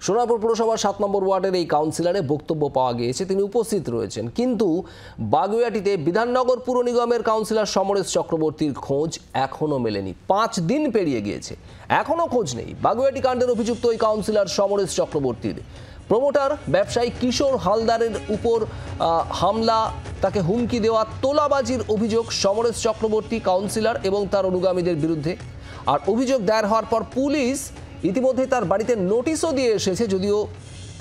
সোনারপুর পুরসভার 7 নম্বর ওয়ার্ডের এই কাউন্সিলরে বক্তব্য পাওয়া গিয়েছে, তিনি উপস্থিত রয়েছেন। কিন্তু বাগুইআটিতে বিধাননগর পুর নিগমের কাউন্সিলর সমরেশ চক্রবর্তীর খোঁজ এখনও মেলেনি। 5 দিন পেরিয়ে গিয়েছে, এখনও খোঁজ নেই। বাগুইআটি কাণ্ডের অভিযুক্ত ওই কাউন্সিলর সমরেশ চক্রবর্তীর প্রমোটার ব্যবসায়ী কিশোর হালদারের উপর হামলা, তাকে হুমকি দেওয়া, তোলাবাজির অভিযোগ সমরেশ চক্রবর্তী কাউন্সিলর এবং তার অনুগামীদের বিরুদ্ধে। আর অভিযোগ দায়ের হওয়ার পর পুলিশ ইতিমধ্যে তার বাড়িতে নোটিশও দিয়ে এসেছে, যদিও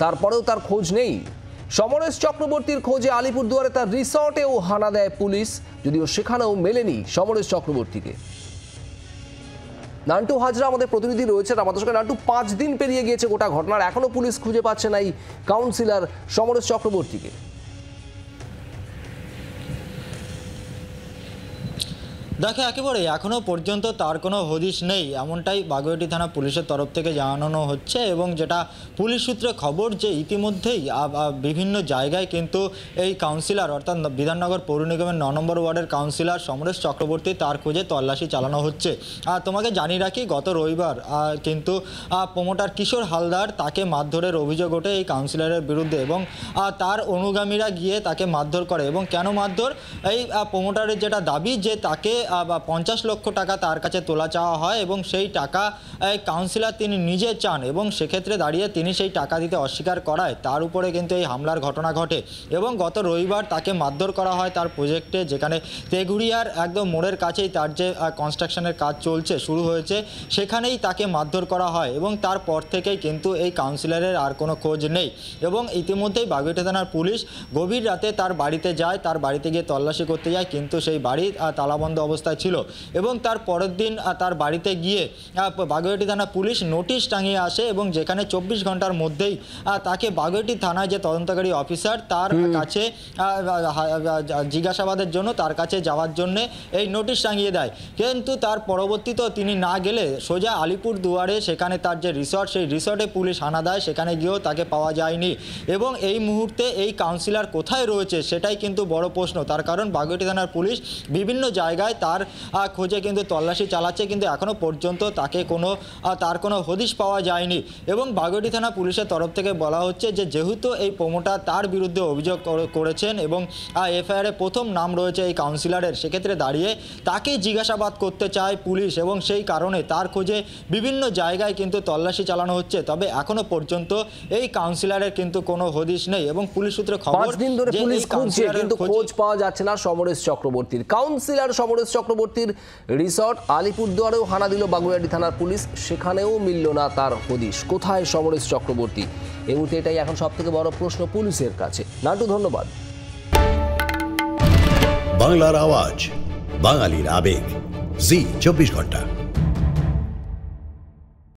তারপরেও তার খোঁজ নেই। সমরেশ চক্রবর্তীর খোঁজে আলিপুরদুয়ারে তার রিসর্টেও হানা দেয় পুলিশ, যদিও সেখানেও মেলেনি সমরেশ চক্রবর্তীকে। নান্টু হাজরা আমাদের প্রতিনিধি রয়েছে আমাদের সঙ্গে। নান্টু, 5 দিন পেরিয়ে গিয়েছে গোটা ঘটনার, এখনো পুলিশ খুঁজে পাচ্ছে না এই কাউন্সিলর সমরেশ চক্রবর্তীকে। দেখো, একেবারে এখনও পর্যন্ত তার কোনো হদিশ নেই, এমনটাই বাগুইআটি থানা পুলিশের তরফ থেকে জানানো হচ্ছে। এবং যেটা পুলিশ সূত্রে খবর, যে ইতিমধ্যেই বিভিন্ন জায়গায় কিন্তু এই কাউন্সিলর অর্থাৎ বিধাননগর পৌর নিগমের 9 নম্বর ওয়ার্ডের কাউন্সিলর সমরেশ চক্রবর্তী, তার খোঁজে তল্লাশি চালানো হচ্ছে। তোমাকে জানিয়ে রাখি, গত রবিবার কিন্তু প্রমোটার কিশোর হালদার, তাকে মারধরের অভিযোগ ওঠে এই কাউন্সিলরের বিরুদ্ধে এবং তার অনুগামীরা গিয়ে তাকে মারধর করে। এবং কেন মারধর? এই প্রমোটারের যেটা দাবি, যে তাকে 50 লক্ষ টাকা তার কাছে তোলা চাওয়া হয় এবং সেই টাকা কাউন্সিলর তিনি নিজে চান, এবং সেক্ষেত্রে দাঁড়িয়ে তিনি সেই টাকা দিতে অস্বীকার করায় তার উপরে কিন্তু এই হামলার ঘটনা ঘটে। এবং গত রবিবার তাকে মারধর করা হয় তার প্রজেক্টে, যেখানে তেঘুরিয়ার একদম মোড়ের কাছেই তার যে কনস্ট্রাকশনের কাজ চলছে, শুরু হয়েছে, সেখানেই তাকে মারধর করা হয়। এবং তারপর থেকেই কিন্তু এই কাউন্সিলরের আর কোনো খোঁজ নেই। এবং ইতিমধ্যেই বাগুইআটি থানার পুলিশ গভীর রাতে তার বাড়িতে যায়, তার বাড়িতে গিয়ে তল্লাশি করতে যায়, কিন্তু সেই বাড়ি তালাবন্ধ অবস্থায় ছিল। এবং তার পরের দিন তার বাড়িতে গিয়ে বাগুইআটি থানা পুলিশ নোটিশ টাঙিয়ে আসে, এবং যেখানে 24 ঘন্টার মধ্যেই তাকে বাগুইআটি থানায় যে তদন্তকারী অফিসার, তার কাছে জিজ্ঞাসাবাদের জন্য তার কাছে যাওয়ার জন্য এই নোটিশ টাঙিয়ে দেয়। কিন্তু তার পরবর্তীতেও তিনি না গেলে সোজা আলিপুরদুয়ারে, সেখানে তার যে রিসর্ট, সেই রিসর্টে পুলিশ হানা দেয়, সেখানে গিয়েও তাকে পাওয়া যায়নি। এবং এই মুহূর্তে এই কাউন্সিলর কোথায় রয়েছে সেটাই কিন্তু বড় প্রশ্ন। তার কারণ বাগুইআটি থানার পুলিশ বিভিন্ন জায়গায় তার খোঁজে কিন্তু তল্লাশি চালাচ্ছে, কিন্তু এখনও পর্যন্ত তার কোনো হদিশ পাওয়া যায়নি। এবং বাগুইআটি থানা পুলিশের তরফ থেকে বলা হচ্ছে যে যেহেতু এই প্রমোটার তার বিরুদ্ধে অভিযোগ করেছেন এবং এফআইআরে প্রথম নাম রয়েছে এই কাউন্সিলরের, সেক্ষেত্রে দাঁড়িয়ে তাকে জিজ্ঞাসাবাদ করতে চায় পুলিশ, এবং সেই কারণে তার খোঁজে বিভিন্ন জায়গায় কিন্তু তল্লাশি চালানো হচ্ছে। তবে এখনো পর্যন্ত এই কাউন্সিলরের কিন্তু কোনো হদিশ নেই। এবং পুলিশ সূত্রে খবর, 5 দিন ধরে পুলিশ খুঁজছে, কিন্তু খোঁজ পাওয়া যাচ্ছে না সমরেশ চক্রবর্তীর। কাউন্সিলর সমরেশ চক্রবর্তীর রিসর্ট আলিপুরদুয়ারেও হানা দিল বাগুইআটি থানার পুলিশ, সেখানেও মিলল না তার হদিশ। কোথায় সমরেশ চক্রবর্তী? এই মুহূর্তে এটাই এখন সবথেকে বড় প্রশ্ন পুলিশের কাছে। নাটু, ধন্যবাদ। বাংলার আওয়াজ, বাঙালির আবেগ, জি 24 ঘন্টা।